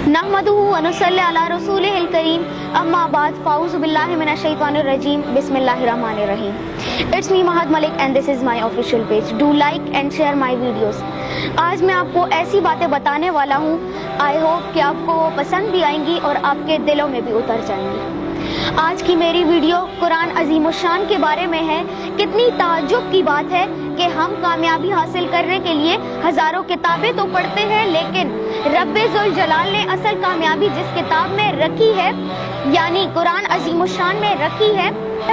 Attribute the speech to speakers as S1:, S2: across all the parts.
S1: नहमदुहु व नुसल्ली अला रसूलिहिल करीम अम्मा बाद फ़ाऊज़ु बिल्लाहि मिनश शैतानिर रजीम बिस्मिल्लाहिर रहमानिर रहीम. It's me Mahad Malik and this is my official page. Do like and share my videos. आज मैं आपको ऐसी बातें बताने वाला हूँ, आई होप कि आपको वो पसंद भी आएंगी और आपके दिलों में भी उतर जाएंगी. आज की मेरी वीडियो कुरान अजीम शान के बारे में है. कितनी ताज्जुब की बात है कि हम कामयाबी हासिल करने के लिए हजारों किताबें तो पढ़ते हैं, लेकिन रब्बे ज़ुल जलाल ने असल कामयाबी जिस किताब में रखी है, यानी कुरान अजीम शान में रखी है,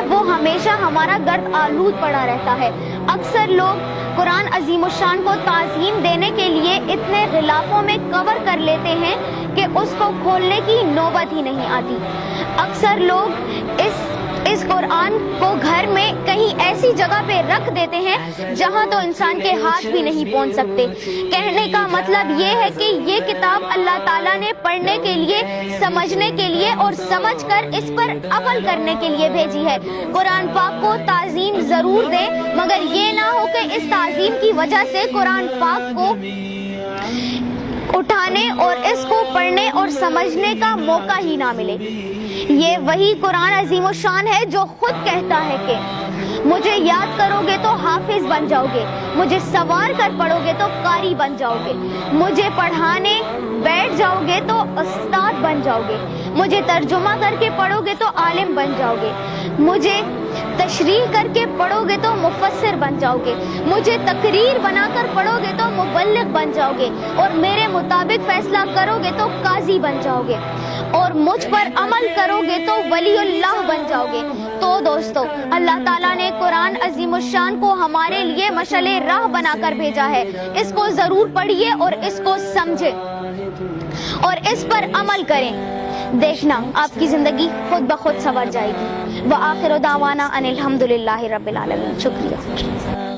S1: वो हमेशा हमारा गर्द आलूद पड़ा रहता है. अक्सर लोग कुरान अजीम शान को ताज़ीम देने के लिए इतने गिलाफों में कवर कर लेते हैं कि उसको खोलने की नौबत ही नहीं आती. अक्सर लोग इस कुरान को घर में कहीं ऐसी जगह पे रख देते हैं जहां तो इंसान के हाथ भी नहीं पहुंच सकते. कहने का मतलब ये है कि ये किताब अल्लाह ताला ने पढ़ने के लिए, समझने के लिए और समझकर इस पर अमल करने के लिए भेजी है. कुरान पाक को ताज़ीम जरूर दें, मगर ये ना हो कि इस ताज़ीम की वजह से कुरान पाक को उठाने और इसको पढ़ने और समझने का मौका ही ना मिले. ये वही कुरान अजीम शान है जो खुद कहता है कि मुझे याद करोगे तो हाफिज बन जाओगे, मुझे सवार कर पढ़ोगे तो कारी बन जाओगे, मुझे पढ़ाने बैठ जाओगे तो उस्ताद बन जाओगे, मुझे तर्जुमा करके पढ़ोगे तो आलिम बन जाओगे, मुझे तशरीह करके पढ़ोगे तो मुफस्सिर बन जाओगे, मुझे तकरीर बनाकर पढ़ोगे तो मुबल्लिग बन जाओगे, और मेरे मुताबिक फैसला करोगे तो काजी बन जाओगे, और मुझ पर अमल करोगे तो वलीउल्लाह बन जाओगे. तो दोस्तों, अल्लाह ताला ने कुरान अजीम शान को हमारे लिए मशअले राह बनाकर भेजा है. इसको जरूर पढ़िए और इसको समझे और इस पर अमल करें. देखना आपकी जिंदगी खुद ब खुद संवर जाएगी. व आखिर दावाना अनिल हम्दुलिल्लाहि रब्बिल आलमीन. शुक्रिया.